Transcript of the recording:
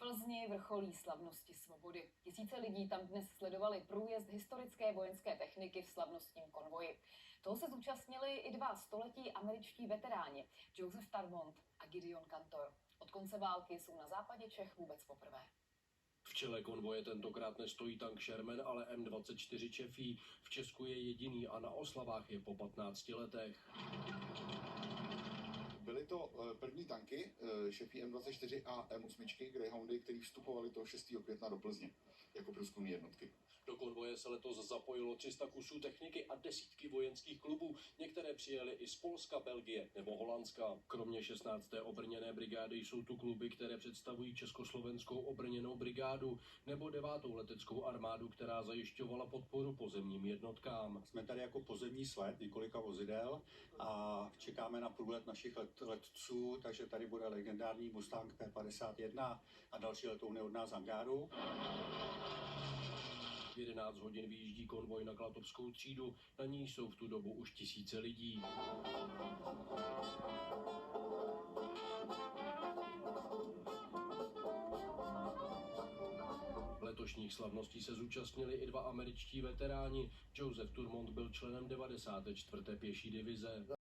Plzni vrcholí slavnosti svobody. Tisíce lidí tam dnes sledovali průjezd historické vojenské techniky v slavnostním konvoji. Toho se zúčastnili i 2 století američtí veteráni, Joseph Tarmont a Gideon Cantor. Od konce války jsou na západě Čech vůbec poprvé. V čele konvoje tentokrát nestojí tank Sherman, ale M24 Chaffee. V Česku je jediný a na oslavách je po 15 letech. Byly to první tanky Chaffee M24 a M8 Greyhoundy, které vstupovaly toho 6. května do Plzně jako průzkumné jednotky. Do konvoje se letos zapojilo 300 kusů techniky a desítky vojenských klubů. Některé přijeli i z Polska, Belgie nebo Holandska. Kromě 16. obrněné brigády jsou tu kluby, které představují Československou obrněnou brigádu nebo 9. leteckou armádu, která zajišťovala podporu pozemním jednotkám. Jsme tady jako pozemní sled několika vozidel a čekáme na průlet našich letců, takže tady bude legendární Mustang P51 a další letouny od nás z hangáru. V 11 hodin vyjíždí konvoj na Klatovskou třídu, na ní jsou v tu dobu už tisíce lidí. Letošních slavností se zúčastnili i 2 američtí veteráni. Joseph Tarmont byl členem 94. pěší divize.